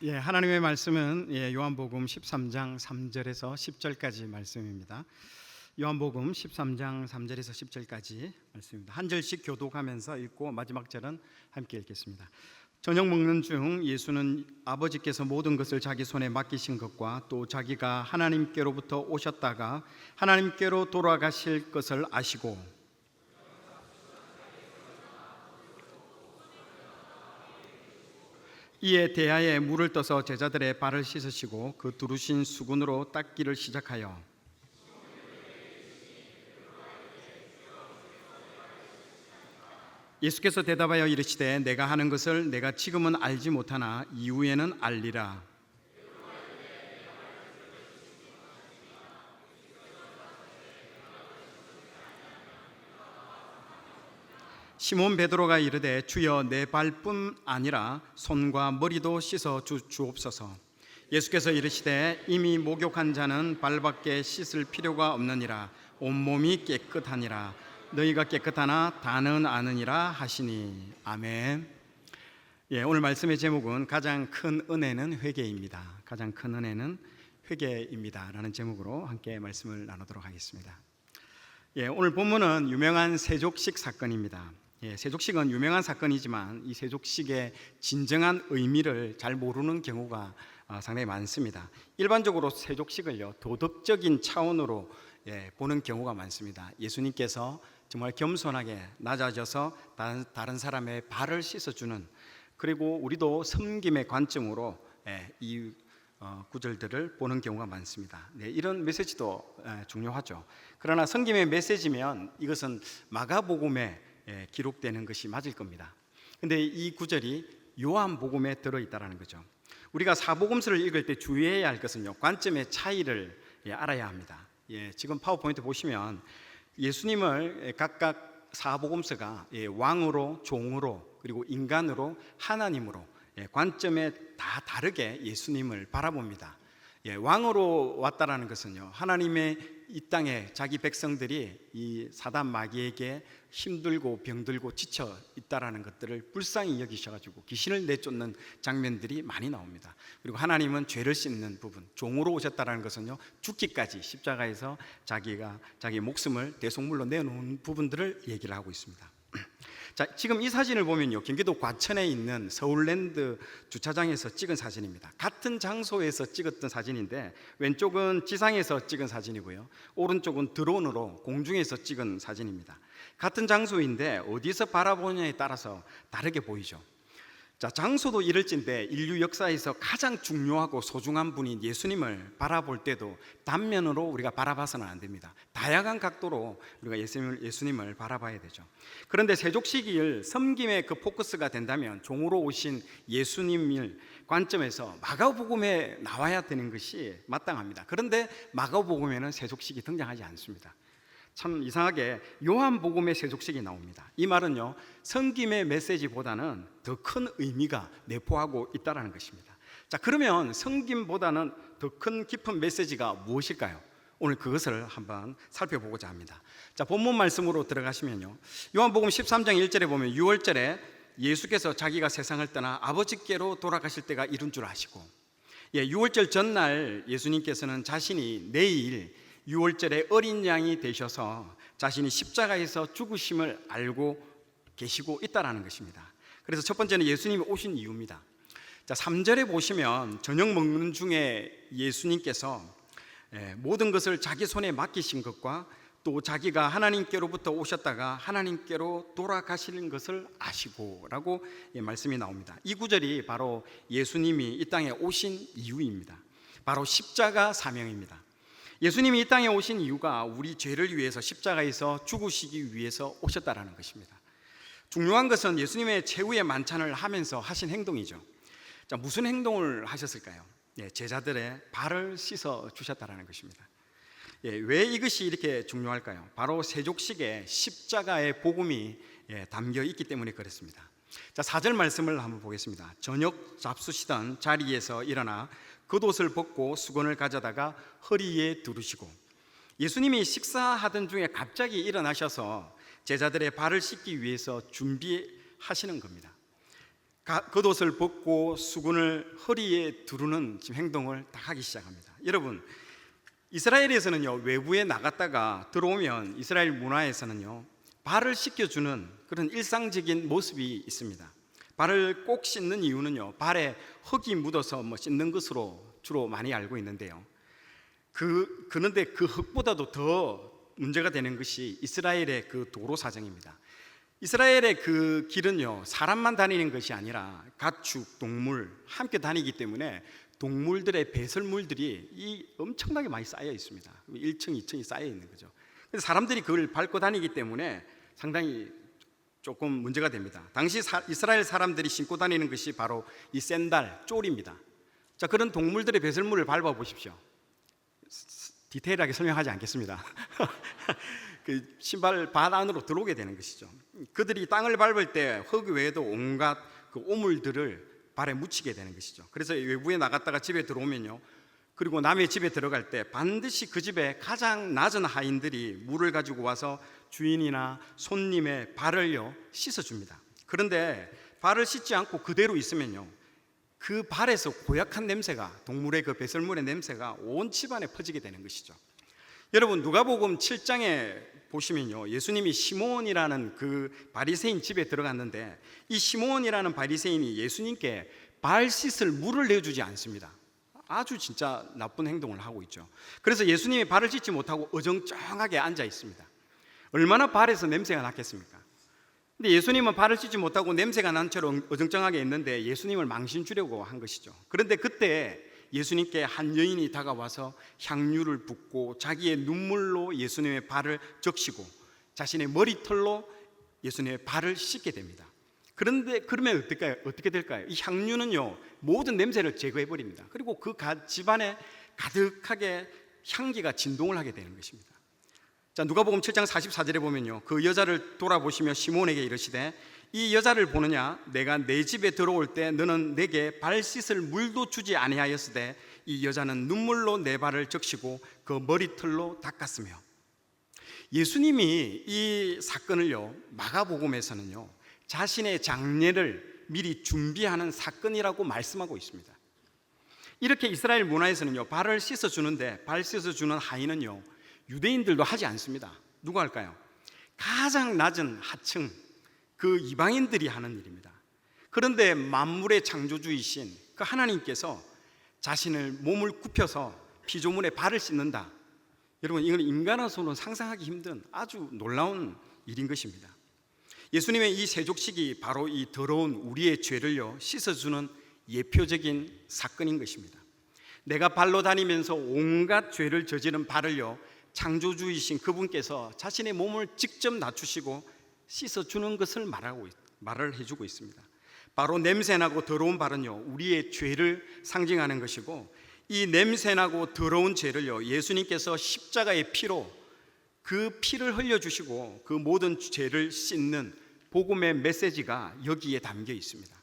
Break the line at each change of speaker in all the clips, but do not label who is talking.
하나님의 말씀은 요한복음 13장 3절에서 10절까지 말씀입니다. 요한복음 13장 3절에서 10절까지 말씀입니다. 한 절씩 교독하면서 읽고 마지막 절은 함께 읽겠습니다. 저녁 먹는 중 예수는 아버지께서 모든 것을 자기 손에 맡기신 것과 또 자기가 하나님께로부터 오셨다가 하나님께로 돌아가실 것을 아시고 이에 대야에 물을 떠서 제자들의 발을 씻으시고 그 두르신 수건으로 닦기를 시작하여 예수께서 대답하여 이르시되 내가 하는 것을 내가 지금은 알지 못하나 이후에는 알리라. 시몬 베드로가 이르되 주여 내 발뿐 아니라 손과 머리도 씻어 주옵소서. 예수께서 이르시되 이미 목욕한 자는 발밖에 씻을 필요가 없느니라. 온몸이 깨끗하니라. 너희가 깨끗하나 다는 아느니라 하시니. 아멘. 오늘 말씀의 제목은 가장 큰 은혜는 회개입니다. 가장 큰 은혜는 회개입니다 라는 제목으로 함께 말씀을 나누도록 하겠습니다. 오늘 본문은 유명한 세족식 사건입니다. 세족식은 유명한 사건이지만 이 세족식의 진정한 의미를 잘 모르는 경우가 상당히 많습니다. 일반적으로 세족식을요 도덕적인 차원으로 보는 경우가 많습니다. 예수님께서 정말 겸손하게 낮아져서 다른 사람의 발을 씻어주는, 그리고 우리도 섬김의 관점으로 이 구절들을 보는 경우가 많습니다. 이런 메시지도 중요하죠. 그러나 섬김의 메시지면 이것은 마가복음에 기록되는 것이 맞을 겁니다. 근데 이 구절이 요한복음에 들어있다는 거죠. 우리가 사복음서를 읽을 때 주의해야 할 것은요, 관점의 차이를 알아야 합니다. 지금 파워포인트 보시면 예수님을 각각 사복음서가 왕으로, 종으로, 그리고 인간으로, 하나님으로 관점에 다 다르게 예수님을 바라봅니다. 왕으로 왔다라는 것은요, 하나님의 이 땅에 자기 백성들이 이 사단 마귀에게 힘들고 병들고 지쳐 있다라는 것들을 불쌍히 여기셔가지고 귀신을 내쫓는 장면들이 많이 나옵니다. 그리고 하나님은 죄를 씻는 부분, 종으로 오셨다라는 것은요, 죽기까지 십자가에서 자기 목숨을 대속물로 내놓은 부분들을 얘기를 하고 있습니다. 자, 지금 이 사진을 보면요, 경기도 과천에 있는 서울랜드 주차장에서 찍은 사진입니다. 같은 장소에서 찍었던 사진인데 왼쪽은 지상에서 찍은 사진이고요, 오른쪽은 드론으로 공중에서 찍은 사진입니다. 같은 장소인데 어디서 바라보느냐에 따라서 다르게 보이죠. 자, 장소도 이럴진데 인류 역사에서 가장 중요하고 소중한 분인 예수님을 바라볼 때도 단면으로 우리가 바라봐서는 안 됩니다. 다양한 각도로 우리가 예수님을 바라봐야 되죠. 그런데 세족식일 섬김의 그 포커스가 된다면 종으로 오신 예수님을 관점에서 마가복음에 나와야 되는 것이 마땅합니다. 그런데 마가복음에는 세족식이 등장하지 않습니다. 참 이상하게 요한복음의 세족식이 나옵니다. 이 말은요, 섬김의 메시지보다는 더 큰 의미가 내포하고 있다는 것입니다. 자, 그러면 섬김보다는 더 큰 깊은 메시지가 무엇일까요? 오늘 그것을 한번 살펴보고자 합니다. 자, 본문 말씀으로 들어가시면요, 요한복음 13장 1절에 보면 6월절에 예수께서 자기가 세상을 떠나 아버지께로 돌아가실 때가 이른 줄 아시고, 6월절 전날 예수님께서는 자신이 내일 6월절에 어린 양이 되셔서 자신이 십자가에서 죽으심을 알고 계시고 있다는 것입니다. 그래서 첫 번째는 예수님이 오신 이유입니다. 자, 3절에 보시면 저녁 먹는 중에 예수님께서 모든 것을 자기 손에 맡기신 것과 또 자기가 하나님께로부터 오셨다가 하나님께로 돌아가시는 것을 아시고 라고 말씀이 나옵니다. 이 구절이 바로 예수님이 이 땅에 오신 이유입니다. 바로 십자가 사명입니다. 예수님이 이 땅에 오신 이유가 우리 죄를 위해서 십자가에서 죽으시기 위해서 오셨다라는 것입니다. 중요한 것은 예수님의 최후의 만찬을 하면서 하신 행동이죠. 자, 무슨 행동을 하셨을까요? 제자들의 발을 씻어 주셨다라는 것입니다. 왜 이것이 이렇게 중요할까요? 바로 세족식에 십자가의 복음이 담겨 있기 때문에 그렇습니다. 자, 4절 말씀을 한번 보겠습니다. 저녁 잡수시던 자리에서 일어나 겉옷을 벗고 수건을 가져다가 허리에 두르시고, 예수님이 식사하던 중에 갑자기 일어나셔서 제자들의 발을 씻기 위해서 준비하시는 겁니다. 겉옷을 벗고 수건을 허리에 두르는 지금 행동을 다 하기 시작합니다. 여러분, 이스라엘에서는요, 외부에 나갔다가 들어오면 이스라엘 문화에서는요, 발을 씻겨주는 그런 일상적인 모습이 있습니다. 발을 꼭 씻는 이유는요, 발에 흙이 묻어서 씻는 것으로 주로 많이 알고 있는데요. 그런데 그 흙보다도 더 문제가 되는 것이 이스라엘의 그 도로 사정입니다. 이스라엘의 그 길은요, 사람만 다니는 것이 아니라 가축, 동물 함께 다니기 때문에 동물들의 배설물들이 엄청나게 많이 쌓여 있습니다. 1층, 2층이 쌓여 있는 거죠. 그래서 사람들이 그걸 밟고 다니기 때문에 상당히 조금 문제가 됩니다. 당시 이스라엘 사람들이 신고 다니는 것이 바로 이 샌들, 쫄입니다. 자, 그런 동물들의 배설물을 밟아 보십시오. 디테일하게 설명하지 않겠습니다. 그 신발 발 안으로 들어오게 되는 것이죠. 그들이 땅을 밟을 때 흙 외에도 온갖 그 오물들을 발에 묻히게 되는 것이죠. 그래서 외부에 나갔다가 집에 들어오면요, 그리고 남의 집에 들어갈 때 반드시 그 집에 가장 낮은 하인들이 물을 가지고 와서 주인이나 손님의 발을요 씻어줍니다. 그런데 발을 씻지 않고 그대로 있으면요, 그 발에서 고약한 냄새가, 동물의 그 배설물의 냄새가 온 집안에 퍼지게 되는 것이죠. 여러분, 누가복음 7장에 보시면요, 예수님이 시몬이라는 그 바리새인 집에 들어갔는데 이 시몬이라는 바리새인이 예수님께 발 씻을 물을 내주지 않습니다. 아주 진짜 나쁜 행동을 하고 있죠. 그래서 예수님이 발을 씻지 못하고 어정쩡하게 앉아 있습니다. 얼마나 발에서 냄새가 났겠습니까? 근데 예수님은 발을 씻지 못하고 냄새가 난 채로 어정쩡하게 있는데 예수님을 망신 주려고 한 것이죠. 그런데 그때 예수님께 한 여인이 다가와서 향유를 붓고 자기의 눈물로 예수님의 발을 적시고 자신의 머리털로 예수님의 발을 씻게 됩니다. 그런데 그러면 어떻게 될까요? 이 향유는요, 모든 냄새를 제거해 버립니다. 그리고 그 집안에 가득하게 향기가 진동을 하게 되는 것입니다. 자, 누가복음 7장 44절에 보면요, 그 여자를 돌아보시며 시몬에게 이르시되 이 여자를 보느냐? 내가 내 집에 들어올 때 너는 내게 발 씻을 물도 주지 아니하였으되 이 여자는 눈물로 내 발을 적시고 그 머리털로 닦았으며. 예수님이 이 사건을요, 마가복음에서는요, 자신의 장례를 미리 준비하는 사건이라고 말씀하고 있습니다. 이렇게 이스라엘 문화에서는요, 발을 씻어주는데 발 씻어주는 하인은요, 유대인들도 하지 않습니다. 누가 할까요? 가장 낮은 하층, 그 이방인들이 하는 일입니다. 그런데 만물의 창조주이신 그 하나님께서 자신을 몸을 굽혀서 피조물에 발을 씻는다. 여러분, 이건 인간으로서는 상상하기 힘든 아주 놀라운 일인 것입니다. 예수님의 이 세족식이 바로 이 더러운 우리의 죄를요 씻어주는 예표적인 사건인 것입니다. 내가 발로 다니면서 온갖 죄를 저지른 발을요, 창조주이신 그분께서 자신의 몸을 직접 낮추시고 씻어주는 것을 말을 해주고 있습니다. 바로 냄새나고 더러운 발은요, 우리의 죄를 상징하는 것이고, 이 냄새나고 더러운 죄를요, 예수님께서 십자가의 피로 그 피를 흘려주시고 그 모든 죄를 씻는 복음의 메시지가 여기에 담겨 있습니다.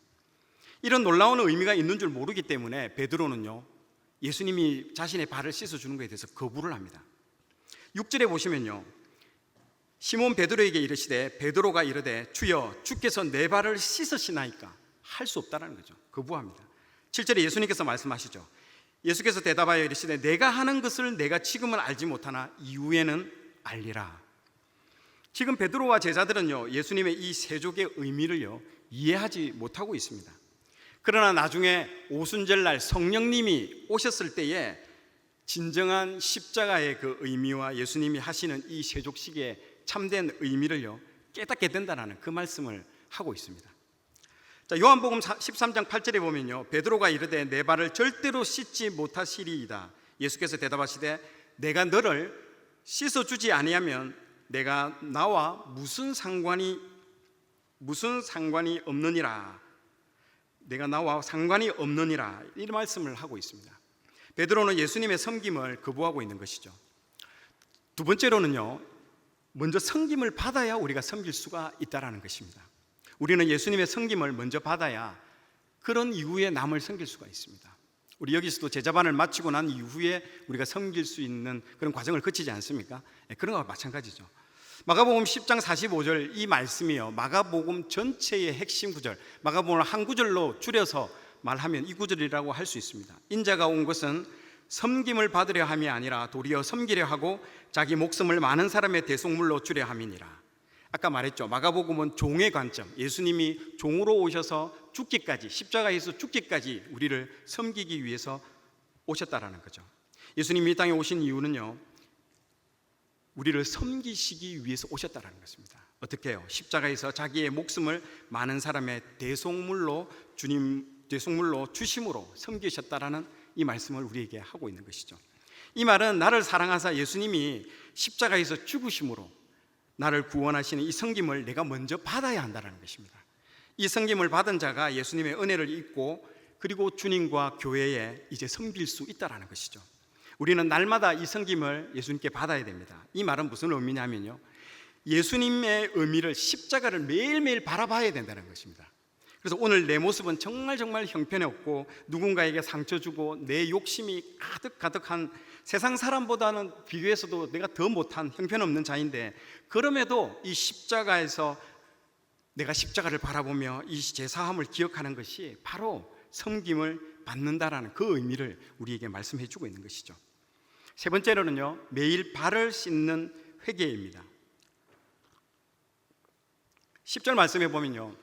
이런 놀라운 의미가 있는 줄 모르기 때문에 베드로는요, 예수님이 자신의 발을 씻어주는 것에 대해서 거부를 합니다. 6절에 보시면요, 시몬 베드로에게 이르시되 베드로가 이르되 주여 주께서 내 발을 씻으시나이까? 할 수 없다는 거죠. 거부합니다. 7절에 예수님께서 말씀하시죠. 예수께서 대답하여 이르시되 내가 하는 것을 내가 지금은 알지 못하나 이후에는 알리라. 지금 베드로와 제자들은요, 예수님의 이 세족의 의미를요 이해하지 못하고 있습니다. 그러나 나중에 오순절날 성령님이 오셨을 때에 진정한 십자가의 그 의미와 예수님이 하시는 이 세족식의 참된 의미를요 깨닫게 된다는 그 말씀을 하고 있습니다. 자, 요한복음 13장 8절에 보면요, 베드로가 이르되 내 발을 절대로 씻지 못하시리이다. 예수께서 대답하시되 내가 너를 씻어주지 아니하면 내가 나와 무슨 상관이 없느니라. 내가 나와 상관이 없느니라. 이 말씀을 하고 있습니다. 베드로는 예수님의 섬김을 거부하고 있는 것이죠. 두 번째로는요, 먼저 섬김을 받아야 우리가 섬길 수가 있다는 것입니다. 우리는 예수님의 섬김을 먼저 받아야 그런 이후에 남을 섬길 수가 있습니다. 우리 여기서도 제자반을 마치고 난 이후에 우리가 섬길 수 있는 그런 과정을 거치지 않습니까? 그런 거와 마찬가지죠. 마가복음 10장 45절 이 말씀이요, 마가복음 전체의 핵심 구절, 마가복음을 한 구절로 줄여서 말하면 이 구절이라고 할 수 있습니다. 인자가 온 것은 섬김을 받으려 함이 아니라 도리어 섬기려 하고 자기 목숨을 많은 사람의 대속물로 주려 함이니라. 아까 말했죠, 마가복음은 종의 관점, 예수님이 종으로 오셔서 죽기까지, 십자가에서 죽기까지 우리를 섬기기 위해서 오셨다라는 거죠. 예수님이 이 땅에 오신 이유는요, 우리를 섬기시기 위해서 오셨다라는 것입니다. 어떻게 해요? 십자가에서 자기의 목숨을 많은 사람의 대속물로 주심으로 섬기셨다라는 이 말씀을 우리에게 하고 있는 것이죠. 이 말은 나를 사랑하사 예수님이 십자가에서 죽으심으로 나를 구원하시는 이 섬김을 내가 먼저 받아야 한다는 것입니다. 이 섬김을 받은 자가 예수님의 은혜를 입고 그리고 주님과 교회에 이제 섬길 수 있다는 것이죠. 우리는 날마다 이 섬김을 예수님께 받아야 됩니다. 이 말은 무슨 의미냐면요, 예수님의 의미를, 십자가를 매일매일 바라봐야 된다는 것입니다. 그래서 오늘 내 모습은 정말 형편없고 누군가에게 상처 주고 내 욕심이 가득한 세상 사람보다는 비교해서도 내가 더 못한 형편없는 자인데, 그럼에도 이 십자가에서 내가 십자가를 바라보며 이 제사함을 기억하는 것이 바로 섬김을 받는다라는 그 의미를 우리에게 말씀해 주고 있는 것이죠. 세 번째로는요, 매일 발을 씻는 회개입니다. 10절 말씀해 보면요,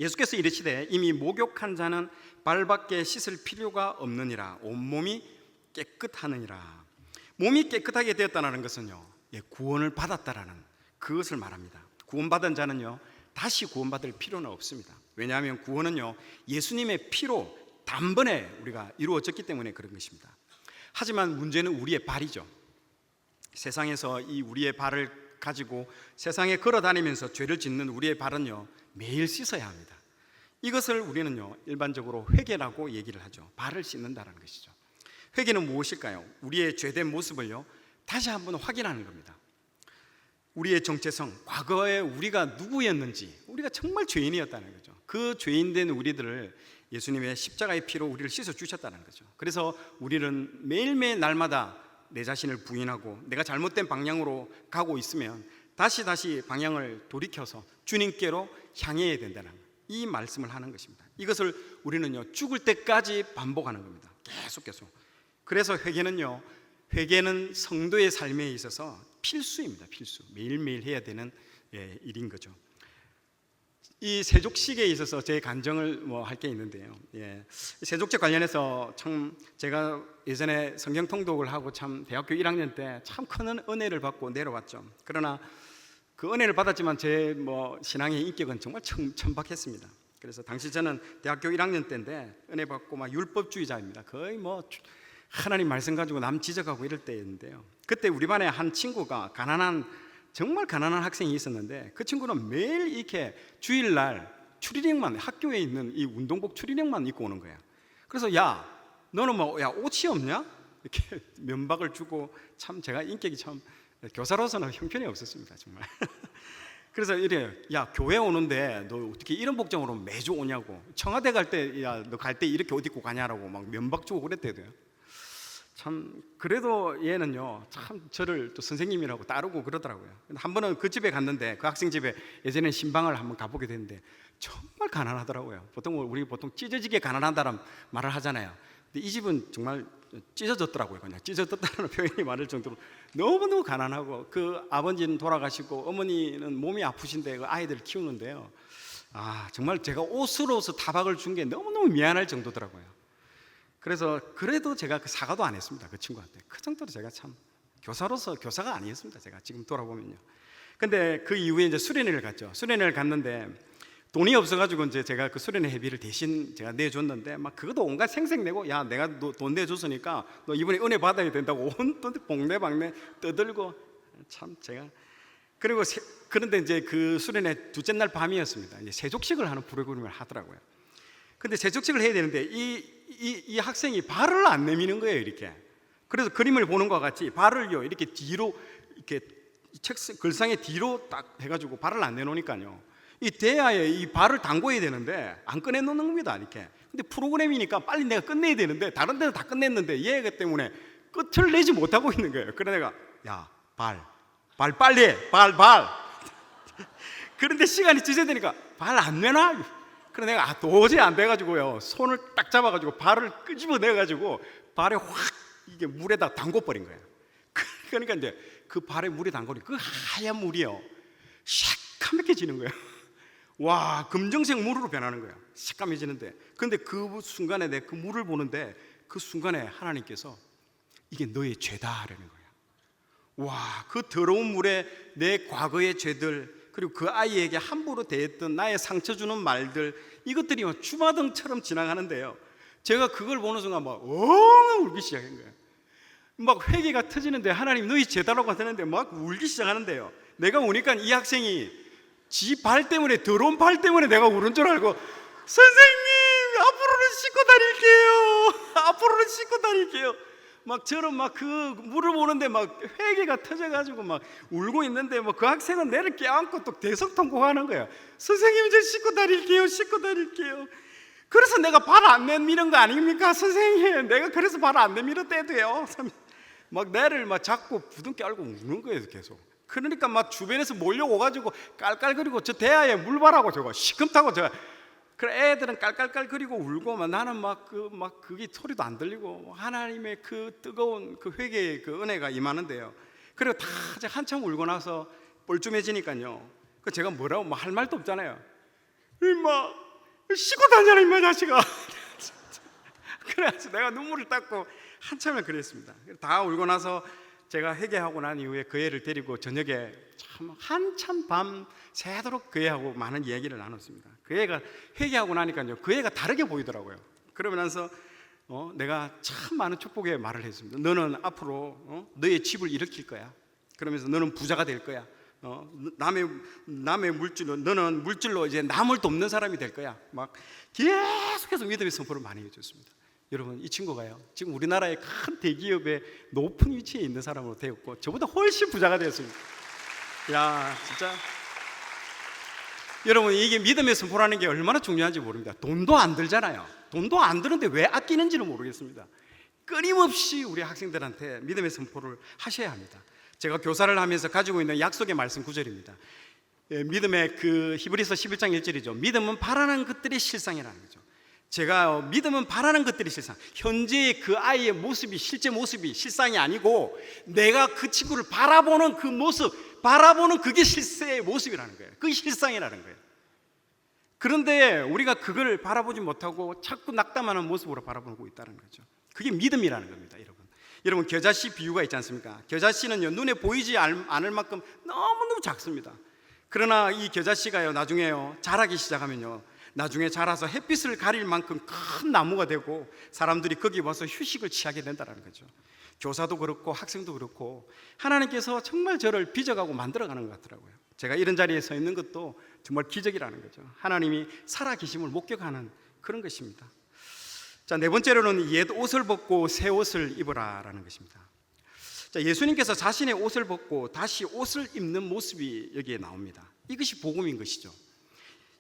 예수께서 이르시되 이미 목욕한 자는 발밖에 씻을 필요가 없느니라, 온몸이 깨끗하느니라. 몸이 깨끗하게 되었다는 것은요, 구원을 받았다라는 그것을 말합니다. 구원받은 자는요, 다시 구원받을 필요는 없습니다. 왜냐하면 구원은요, 예수님의 피로 단번에 우리가 이루어졌기 때문에 그런 것입니다. 하지만 문제는 우리의 발이죠. 세상에서 이 우리의 발을 가지고 세상에 걸어다니면서 죄를 짓는 우리의 발은요, 매일 씻어야 합니다. 이것을 우리는요, 일반적으로 회개라고 얘기를 하죠. 발을 씻는다는 것이죠. 회개는 무엇일까요? 우리의 죄된 모습을요, 다시 한번 확인하는 겁니다. 우리의 정체성, 과거에 우리가 누구였는지, 우리가 정말 죄인이었다는 거죠. 그 죄인된 우리들을 예수님의 십자가의 피로 우리를 씻어 주셨다는 거죠. 그래서 우리는 매일매일 날마다 내 자신을 부인하고 내가 잘못된 방향으로 가고 있으면 다시 방향을 돌이켜서 주님께로 향해야 된다는 이 말씀을 하는 것입니다. 이것을 우리는요, 죽을 때까지 반복하는 겁니다. 계속. 그래서 회개는 성도의 삶에 있어서 필수입니다. 필수. 매일매일 해야 되는 일인 거죠. 이 세족식에 있어서 제 간증을 할 게 있는데요. 세족식 관련해서 참 제가 예전에 성경 통독을 하고 참 대학교 1학년 때 참 큰 은혜를 받고 내려왔죠. 그러나 그 은혜를 받았지만 제 신앙의 인격은 정말 천박했습니다. 그래서 당시 저는 대학교 1학년 때인데 은혜 받고 막 율법주의자입니다. 거의 하나님 말씀 가지고 남 지적하고 이럴 때였는데요. 그때 우리 반에 한 친구가 정말 가난한 학생이 있었는데, 그 친구는 매일 이렇게 주일날 추리닝만, 학교에 있는 이 운동복 추리닝만 입고 오는 거야. 그래서 야, 너는 옷이 없냐? 이렇게 면박을 주고, 참 제가 인격이 참 교사로서는 형편이 없었습니다, 정말. 그래서 이래요. 야, 교회 오는데 너 어떻게 이런 복장으로 매주 오냐고. 청와대 갈 때, 야, 너 갈 때 이렇게 옷 입고 가냐라고 막 면박 주고 그랬대요. 참 그래도 얘는요, 참 저를 또 선생님이라고 따르고 그러더라고요. 한 번은 그 집에 갔는데, 그 학생 집에 예전에 신방을 한번 가보게 됐는데 정말 가난하더라고요. 우리 보통 찢어지게 가난하다는 말을 하잖아요. 근데 이 집은 정말 찢어졌더라고요. 그냥 찢어졌다는 표현이 많을 정도로 너무너무 가난하고, 그 아버지는 돌아가시고 어머니는 몸이 아프신데 그 아이들을 키우는데요, 정말 제가 옷으로서 타박을 준 게 너무너무 미안할 정도더라고요. 그래서 그래도 제가 그 사과도 안 했습니다, 그 친구한테. 그 정도로 제가 참 교사로서 교사가 아니었습니다, 제가 지금 돌아보면요. 근데 그 이후에 이제 수련회를 갔죠. 수련회를 갔는데 돈이 없어가지고 이제 제가 그 수련회 회비를 대신 제가 내줬는데, 막 그것도 온갖 생색내고, 야, 내가 돈 내줬으니까 너 이번에 은혜 받아야 된다고 온 봉내방내 떠들고, 참 제가. 그런데 이제 그 수련회 둘째 날 밤이었습니다. 이제 세족식을 하는 프로그램을 하더라고요. 근데 세족식을 해야 되는데 이 학생이 발을 안 내미는 거예요, 이렇게. 그래서 그림을 보는 것과 같이 발을요, 이렇게 뒤로, 이렇게 글상의 뒤로 딱 해가지고 발을 안 내놓으니까요, 이 대야에 이 발을 담궈야 되는데 안 꺼내놓는 겁니다, 이렇게. 근데 프로그램이니까 빨리 내가 끝내야 되는데 다른 데는 다 끝냈는데 얘가 때문에 끝을 내지 못하고 있는 거예요. 그래 내가, 야, 발 발 빨리 해, 발. 그런데 시간이 지체되니까 발 안 내놔. 그래 내가 도저히 안 돼가지고요, 손을 딱 잡아가지고 발을 끄집어내가지고 발에 확 이게 물에다 담궈버린 거예요. 그러니까 이제 그 발에 물에 담그니 그 하얀 물이요 새까맣게지는 거예요. 와, 금정색 물으로 변하는 거예요. 새까매지는데, 근데 그 순간에 내 그 물을 보는데 그 순간에 하나님께서 이게 너의 죄다라는 거예요. 와, 그 더러운 물에 내 과거의 죄들, 그리고 그 아이에게 함부로 대했던 나의 상처 주는 말들, 이것들이 주마등처럼 지나가는데요, 제가 그걸 보는 순간 막 엉 울기 시작한 거예요. 막 회개가 터지는데, 하나님 너희 죄다라고 하는데 막 울기 시작하는데요, 내가 우니까 이 학생이 지 발 때문에, 더러운 발 때문에 내가 우는 줄 알고, 선생님 앞으로는 씻고 다닐게요, 앞으로는 씻고 다닐게요. 막 저런 막 그 물을 보는데 막 회개가 터져가지고 막 울고 있는데, 뭐 그 학생은 내를 껴안고 또 대성통곡하는 거야. 선생님 저 씻고 다닐게요, 씻고 다닐게요. 그래서 내가 발 안 내미는 거 아닙니까? 선생님 내가 그래서 발 안 내밀었대도요. 막 내를 막 자꾸 부둥켜 안고 우는 거예요 계속. 그러니까 막 주변에서 몰려오가지고 깔깔거리고, 저 대야에 물 바라고 저거 시큼타고 저, 그래 애들은 깔깔깔거리고 울고, 막 나는 막 그게 소리도 안 들리고, 하나님의 그 뜨거운 그 회개의 그 은혜가 임하는데요. 그리고 다 한참 울고 나서 뻘쭘해지니까요, 그 제가 뭐라고 뭐 할 말도 없잖아요. 임마 씻고 다녀라 임마 자식아. 그래서 내가 눈물을 닦고 한참을 그랬습니다. 다 울고 나서 제가 회개하고 난 이후에 그 애를 데리고 저녁에 참 한참 밤 새도록 그 애하고 많은 이야기를 나눴습니다. 그 애가 회개하고 나니까요, 그 애가 다르게 보이더라고요. 그러고 나서 내가 참 많은 축복의 말을 했습니다. 너는 앞으로 너의 집을 일으킬 거야. 그러면서 너는 부자가 될 거야. 남의 물질로, 너는 물질로 이제 남을 돕는 사람이 될 거야. 막 계속해서 믿음의 선포를 많이 해줬습니다. 여러분, 이 친구가요 지금 우리나라의 큰 대기업의 높은 위치에 있는 사람으로 되었고, 저보다 훨씬 부자가 되었습니다. 야, 진짜 여러분, 이게 믿음의 선포라는 게 얼마나 중요한지 모릅니다. 돈도 안 들잖아요. 돈도 안 드는데 왜 아끼는지는 모르겠습니다. 끊임없이 우리 학생들한테 믿음의 선포를 하셔야 합니다. 제가 교사를 하면서 가지고 있는 약속의 말씀 구절입니다. 믿음의 그 히브리서 11장 1절이죠. 믿음은 바라는 것들이 실상이라는 거죠. 제가 믿음은 바라는 것들이 실상, 현재의 그 아이의 모습이 실제 모습이 실상이 아니고, 내가 그 친구를 바라보는 그 모습, 바라보는 그게 실제의 모습이라는 거예요. 그게 실상이라는 거예요. 그런데 우리가 그걸 바라보지 못하고 자꾸 낙담하는 모습으로 바라보고 있다는 거죠. 그게 믿음이라는 겁니다. 여러분 겨자씨 비유가 있지 않습니까? 겨자씨는요 눈에 보이지 않을 만큼 너무너무 작습니다. 그러나 이 겨자씨가요 나중에요 자라기 시작하면요, 나중에 자라서 햇빛을 가릴 만큼 큰 나무가 되고 사람들이 거기 와서 휴식을 취하게 된다는 거죠. 교사도 그렇고 학생도 그렇고 하나님께서 정말 저를 빚어가고 만들어가는 것 같더라고요. 제가 이런 자리에 서 있는 것도 정말 기적이라는 거죠. 하나님이 살아계심을 목격하는 그런 것입니다. 자, 네 번째로는 옛 옷을 벗고 새 옷을 입으라라는 것입니다. 자, 예수님께서 자신의 옷을 벗고 다시 옷을 입는 모습이 여기에 나옵니다. 이것이 복음인 것이죠.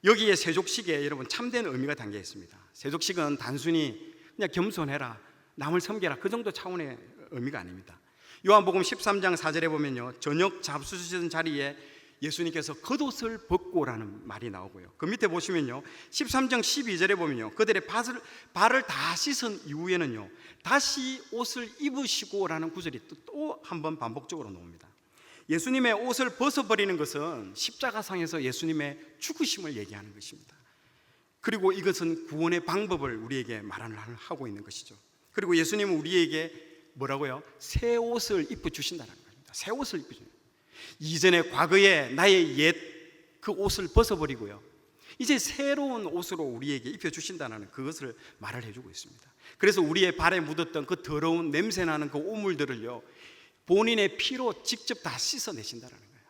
여기에 세족식에 여러분 참된 의미가 담겨 있습니다. 세족식은 단순히 그냥 겸손해라, 남을 섬겨라, 그 정도 차원의 의미가 아닙니다. 요한복음 13장 4절에 보면요, 저녁 잡수시던 자리에 예수님께서 겉옷을 벗고라는 말이 나오고요, 그 밑에 보시면요 13장 12절에 보면요, 그들의 발을 다 씻은 이후에는요 다시 옷을 입으시고라는 구절이 또 한 번 반복적으로 나옵니다. 예수님의 옷을 벗어버리는 것은 십자가상에서 예수님의 죽으심을 얘기하는 것입니다. 그리고 이것은 구원의 방법을 우리에게 말하고 있는 것이죠. 그리고 예수님은 우리에게 뭐라고요? 새 옷을 입혀주신다는 겁니다. 새 옷을 입혀주신다. 이전에 과거에 나의 옛 그 옷을 벗어버리고요, 이제 새로운 옷으로 우리에게 입혀주신다는 그것을 말을 해주고 있습니다. 그래서 우리의 발에 묻었던 그 더러운 냄새나는 그 오물들을요 본인의 피로 직접 다 씻어내신다는 거예요.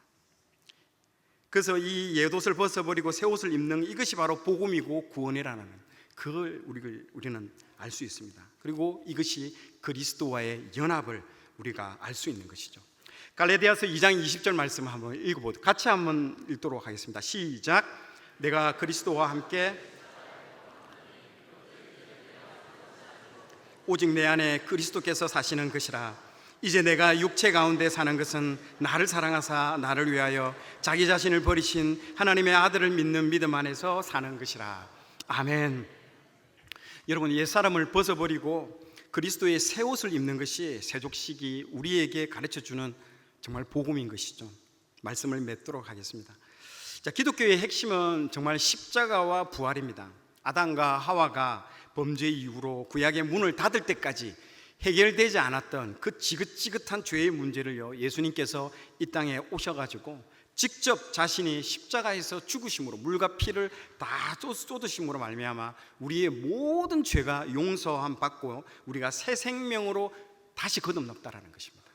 그래서 이 옛옷을 벗어버리고 새 옷을 입는 이것이 바로 복음이고 구원이라는 그걸 우리는 알 수 있습니다. 그리고 이것이 그리스도와의 연합을 우리가 알 수 있는 것이죠. 갈라디아서 2장 20절 말씀 한번 읽어보도록, 같이 한번 읽도록 하겠습니다. 시작. 내가 그리스도와 함께 오직 내 안에 그리스도께서 사시는 것이라. 이제 내가 육체 가운데 사는 것은 나를 사랑하사 나를 위하여 자기 자신을 버리신 하나님의 아들을 믿는 믿음 안에서 사는 것이라. 아멘. 여러분, 옛사람을 벗어버리고 그리스도의 새 옷을 입는 것이 세족식이 우리에게 가르쳐주는 정말 복음인 것이죠. 말씀을 맺도록 하겠습니다. 자, 기독교의 핵심은 정말 십자가와 부활입니다. 아담과 하와가 범죄 이후로 구약의 문을 닫을 때까지 해결되지 않았던 그 지긋지긋한 죄의 문제를요, 예수님께서 이 땅에 오셔가지고 직접 자신이 십자가에서 죽으심으로, 물과 피를 다 쏟으심으로 말미암아 우리의 모든 죄가 용서함 받고 우리가 새 생명으로 다시 거듭났다라는 것입니다.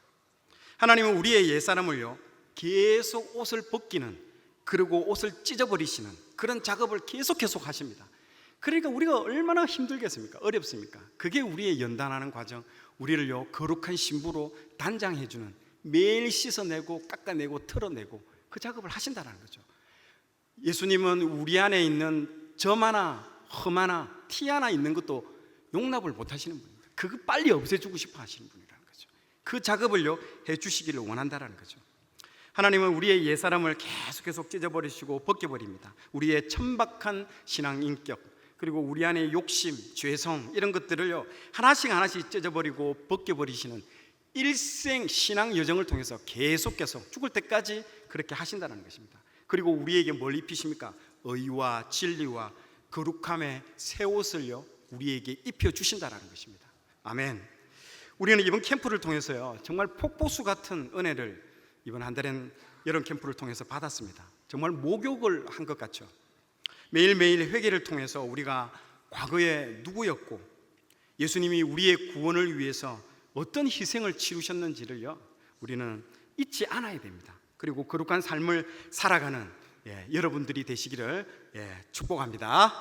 하나님은 우리의 옛사람을요 계속 옷을 벗기는, 그리고 옷을 찢어버리시는 그런 작업을 계속 하십니다. 그러니까 우리가 얼마나 힘들겠습니까? 어렵습니까? 그게 우리의 연단하는 과정, 우리를요 거룩한 신부로 단장해주는, 매일 씻어내고 깎아내고 털어내고 그 작업을 하신다는 거죠. 예수님은 우리 안에 있는 점 하나, 흠 하나, 티 하나 있는 것도 용납을 못 하시는 분입니다. 그거 빨리 없애주고 싶어 하시는 분이라는 거죠. 그 작업을요 해주시기를 원한다는 거죠. 하나님은 우리의 옛사람을 계속 찢어버리시고 벗겨버립니다. 우리의 천박한 신앙 인격, 그리고 우리 안에 욕심, 죄성 이런 것들을요 하나씩 찢어버리고 벗겨버리시는 일생 신앙 여정을 통해서 계속 죽을 때까지 그렇게 하신다는 것입니다. 그리고 우리에게 뭘 입히십니까? 의와 진리와 거룩함의 새 옷을요 우리에게 입혀주신다는 것입니다. 아멘. 우리는 이번 캠프를 통해서요 정말 폭포수 같은 은혜를 이번 한달엔 여름 캠프를 통해서 받았습니다. 정말 목욕을 한 것 같죠. 매일매일 회개를 통해서 우리가 과거에 누구였고 예수님이 우리의 구원을 위해서 어떤 희생을 치르셨는지를요 우리는 잊지 않아야 됩니다. 그리고 거룩한 삶을 살아가는 여러분들이 되시기를 축복합니다.